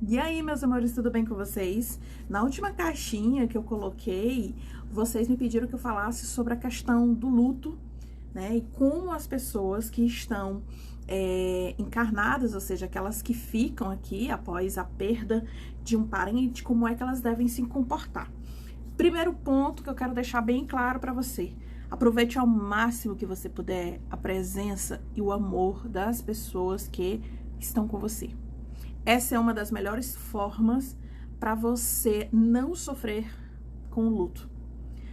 E aí, meus amores, tudo bem com vocês? Na última caixinha que eu coloquei, vocês me pediram que eu falasse sobre a questão do luto, né? E como as pessoas que estão encarnadas, ou seja, aquelas que ficam aqui após a perda de um parente, como é que elas devem se comportar. Primeiro ponto que eu quero deixar bem claro para você: aproveite ao máximo que você puder a presença e o amor das pessoas que estão com você. Essa é uma das melhores formas para você não sofrer com o luto.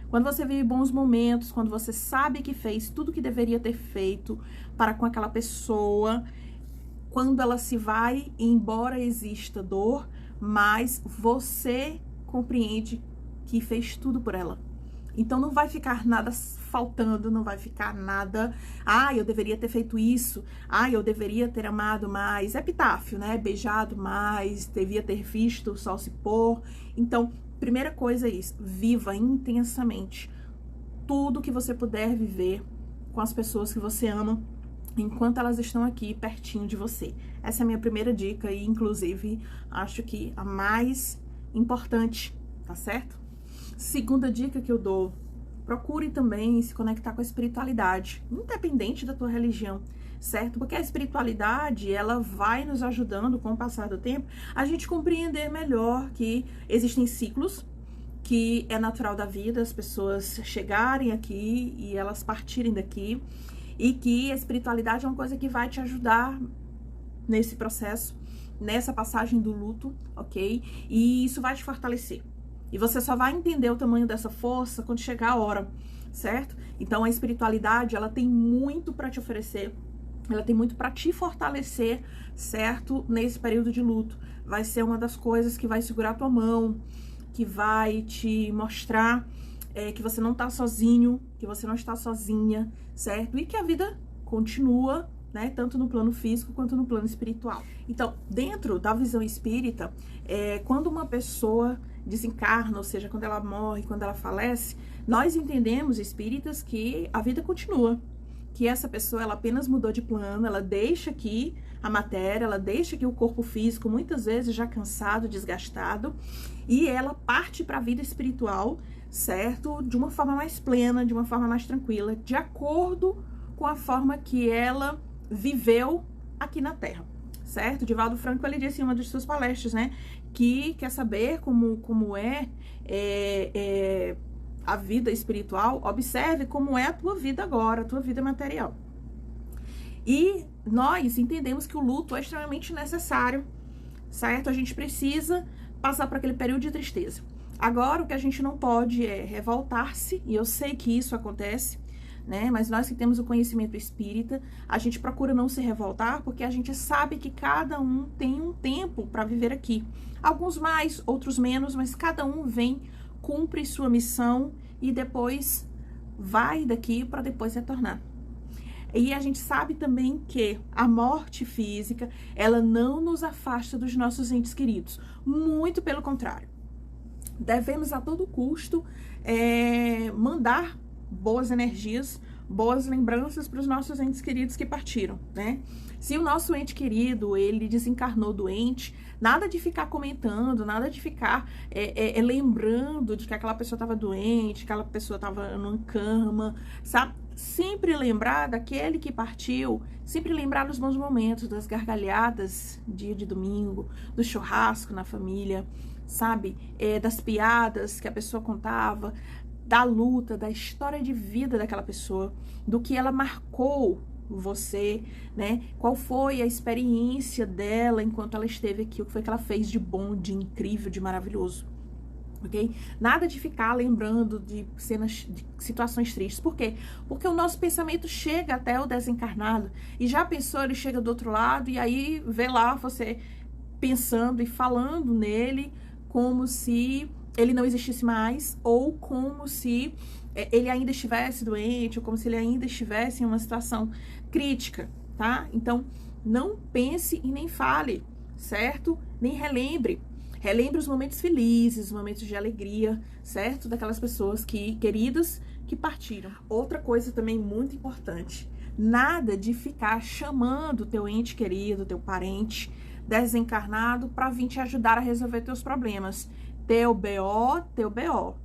Quando você vive bons momentos, quando você sabe que fez tudo o que deveria ter feito para com aquela pessoa, quando ela se vai, embora exista dor, mas você compreende que fez tudo por ela. Então não vai ficar nada faltando, não vai ficar nada, eu deveria ter feito isso, eu deveria ter amado mais, epitáfio, né? Beijado mais, devia ter visto o sol se pôr. Então, primeira coisa é isso: viva intensamente tudo que você puder viver com as pessoas que você ama, enquanto elas estão aqui pertinho de você. Essa é a minha primeira dica e, inclusive, acho que a mais importante, tá certo? Segunda dica que eu dou: procure também se conectar com a espiritualidade, independente da tua religião, certo? Porque a espiritualidade, ela vai nos ajudando com o passar do tempo a gente compreender melhor que existem ciclos, que é natural da vida as pessoas chegarem aqui e elas partirem daqui, e que a espiritualidade é uma coisa que vai te ajudar nesse processo, nessa passagem do luto, ok? E isso vai te fortalecer. E você só vai entender o tamanho dessa força quando chegar a hora, certo? Então a espiritualidade, ela tem muito para te oferecer, ela tem muito para te fortalecer, certo? Nesse período de luto. Vai ser uma das coisas que vai segurar a tua mão, que vai te mostrar que você não tá sozinho, que você não está sozinha, certo? E que a vida continua, né, tanto no plano físico quanto no plano espiritual. Então, dentro da visão espírita, quando uma pessoa desencarna, ou seja, quando ela morre, quando ela falece, nós entendemos, espíritas, que a vida continua, que essa pessoa, ela apenas mudou de plano, ela deixa aqui a matéria, ela deixa aqui o corpo físico, muitas vezes já cansado, desgastado, e ela parte para a vida espiritual, certo? De uma forma mais plena, de uma forma mais tranquila, de acordo com a forma que ela viveu aqui na Terra, certo? Divaldo Franco, ele disse em uma de suas palestras, né, que quer saber como é a vida espiritual, observe como é a tua vida agora, a tua vida material. E nós entendemos que o luto é extremamente necessário, certo? A gente precisa passar por aquele período de tristeza. Agora, o que a gente não pode é revoltar-se, e eu sei que isso acontece, né? Mas nós que temos o conhecimento espírita, a gente procura não se revoltar, porque a gente sabe que cada um tem um tempo para viver aqui. Alguns mais, outros menos, mas cada um vem, cumpre sua missão e depois vai daqui para depois retornar. E a gente sabe também que a morte física, ela não nos afasta dos nossos entes queridos. Muito pelo contrário. Devemos a todo custo mandar boas energias, boas lembranças para os nossos entes queridos que partiram, né? Se o nosso ente querido, ele desencarnou doente, nada de ficar comentando, nada de ficar lembrando de que aquela pessoa estava doente, que aquela pessoa estava numa cama, sabe? Sempre lembrar daquele que partiu, sempre lembrar dos bons momentos, das gargalhadas, dia de domingo, do churrasco na família, sabe? Das piadas que a pessoa contava, da luta, da história de vida daquela pessoa, do que ela marcou você, né? Qual foi a experiência dela enquanto ela esteve aqui, o que foi que ela fez de bom, de incrível, de maravilhoso, ok? Nada de ficar lembrando de cenas, de situações tristes. Por quê? Porque o nosso pensamento chega até o desencarnado, e já pensou, ele chega do outro lado, e aí vê lá você pensando e falando nele como se ele não existisse mais, ou como se ele ainda estivesse doente, ou como se ele ainda estivesse em uma situação crítica, tá? Então, não pense e nem fale, certo? Nem relembre. Relembre os momentos felizes, os momentos de alegria, certo? Daquelas pessoas queridas que partiram. Outra coisa também muito importante: nada de ficar chamando teu ente querido, teu parente, desencarnado para vir te ajudar a resolver teus problemas. Teu BO.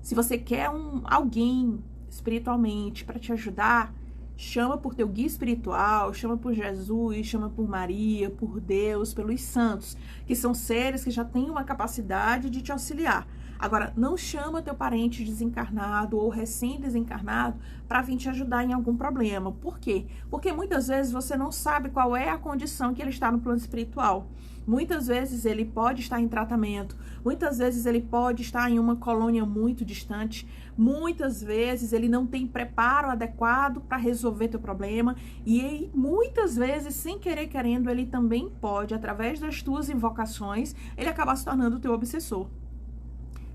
Se você quer alguém espiritualmente para te ajudar, chama por teu guia espiritual, chama por Jesus, chama por Maria, por Deus, pelos santos, que são seres que já têm uma capacidade de te auxiliar. Agora, não chama teu parente desencarnado ou recém-desencarnado para vir te ajudar em algum problema. Por quê? Porque muitas vezes você não sabe qual é a condição que ele está no plano espiritual. Muitas vezes ele pode estar em tratamento, muitas vezes ele pode estar em uma colônia muito distante, muitas vezes ele não tem preparo adequado para resolver teu problema e aí, muitas vezes, sem querer querendo, ele também pode, através das tuas invocações, ele acabar se tornando teu obsessor.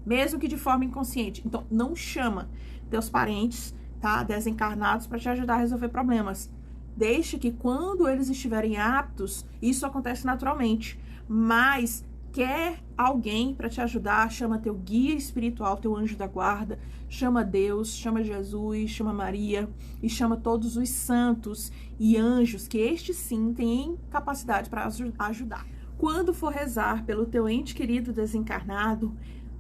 Mesmo que de forma inconsciente. Então, não chama teus parentes, tá, desencarnados para te ajudar a resolver problemas. Deixa que quando eles estiverem aptos, isso acontece naturalmente. Mas quer alguém para te ajudar, chama teu guia espiritual, teu anjo da guarda, chama Deus, chama Jesus, chama Maria e chama todos os santos e anjos, que estes sim têm capacidade para ajudar. Quando for rezar pelo teu ente querido desencarnado,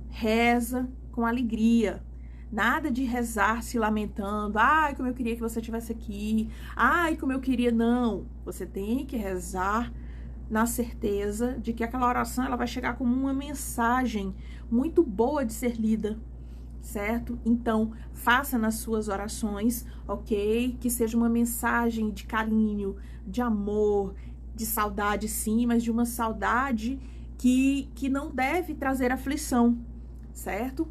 reza com alegria. Nada de rezar se lamentando. Ai, como eu queria que você estivesse aqui. Ai, como eu queria. Não. Você tem que rezar na certeza de que aquela oração ela vai chegar como uma mensagem muito boa de ser lida, certo? Então, faça nas suas orações, ok? Que seja uma mensagem de carinho, de amor, de saudade, sim, mas de uma saudade que não deve trazer aflição, certo?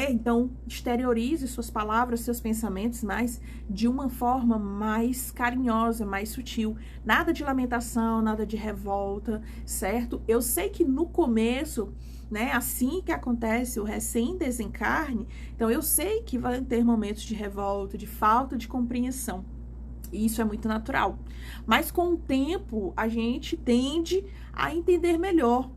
Então, exteriorize suas palavras, seus pensamentos, mas de uma forma mais carinhosa, mais sutil. Nada de lamentação, nada de revolta, certo? Eu sei que no começo, né, assim que acontece o recém-desencarne, então eu sei que vai ter momentos de revolta, de falta de compreensão. E isso é muito natural. Mas com o tempo, a gente tende a entender melhor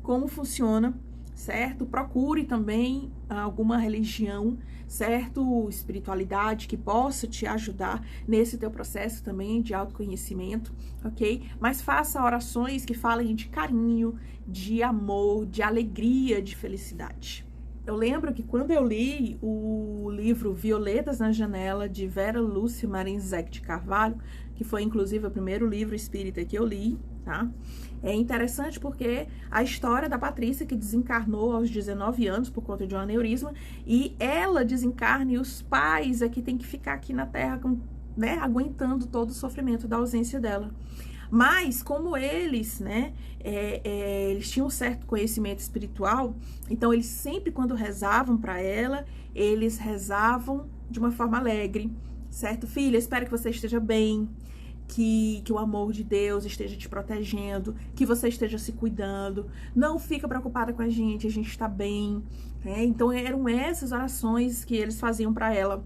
como funciona, certo? Procure também alguma religião, certo? Espiritualidade que possa te ajudar nesse teu processo também de autoconhecimento, ok? Mas faça orações que falem de carinho, de amor, de alegria, de felicidade. Eu lembro que quando eu li o livro Violetas na Janela, de Vera Lúcia Marinzec de Carvalho, que foi inclusive o primeiro livro espírita que eu li, tá? É interessante porque a história da Patrícia, que desencarnou aos 19 anos por conta de um aneurisma, e ela desencarna e os pais é que tem que ficar aqui na Terra, né, aguentando todo o sofrimento da ausência dela. Mas como eles, né, eles tinham um certo conhecimento espiritual, então eles sempre quando rezavam para ela, eles rezavam de uma forma alegre, certo? Filha, espero que você esteja bem, que o amor de Deus esteja te protegendo, que você esteja se cuidando, não fica preocupada com a gente está bem, né? Então eram essas orações que eles faziam para ela.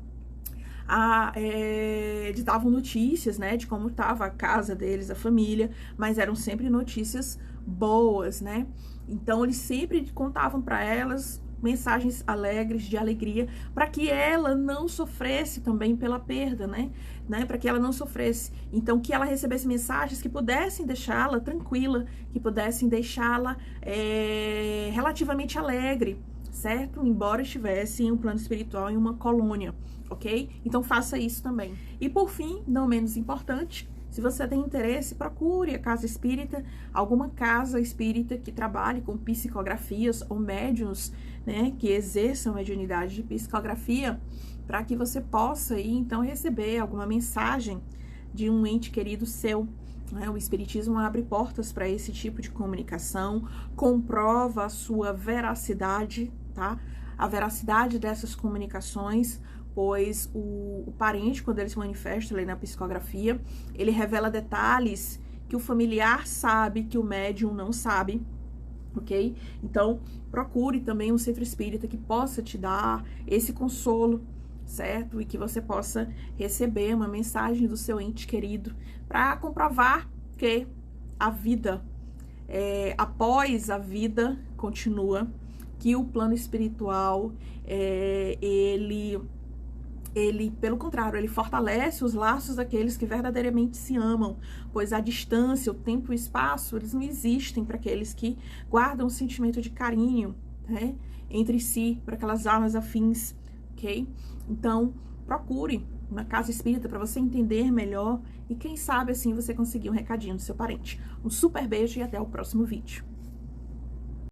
Eles davam notícias, né, de como estava a casa deles, a família, mas eram sempre notícias boas, né? Então eles sempre contavam para elas mensagens alegres, de alegria, para que ela não sofresse também pela perda, né? Para que ela não sofresse. Então, que ela recebesse mensagens que pudessem deixá-la tranquila, que pudessem deixá-la relativamente alegre, certo? Embora estivesse em um plano espiritual, em uma colônia, ok? Então, faça isso também. E, por fim, não menos importante, se você tem interesse, procure a casa espírita, alguma casa espírita que trabalhe com psicografias ou médiuns, né, que exerçam mediunidade de psicografia, para que você possa aí, então, receber alguma mensagem de um ente querido seu. Né? O Espiritismo abre portas para esse tipo de comunicação, comprova a sua veracidade, tá? A veracidade dessas comunicações, pois o parente, quando ele se manifesta ali na psicografia, ele revela detalhes que o familiar sabe, que o médium não sabe, ok? Então, procure também um centro espírita que possa te dar esse consolo, certo? E que você possa receber uma mensagem do seu ente querido para comprovar que a vida, após a vida, continua, que o plano espiritual, ele ele, pelo contrário, ele fortalece os laços daqueles que verdadeiramente se amam, pois a distância, o tempo e o espaço, eles não existem para aqueles que guardam um sentimento de carinho, né, entre si, para aquelas almas afins, ok? Então, procure uma casa espírita para você entender melhor e quem sabe assim você conseguir um recadinho do seu parente. Um super beijo e até o próximo vídeo.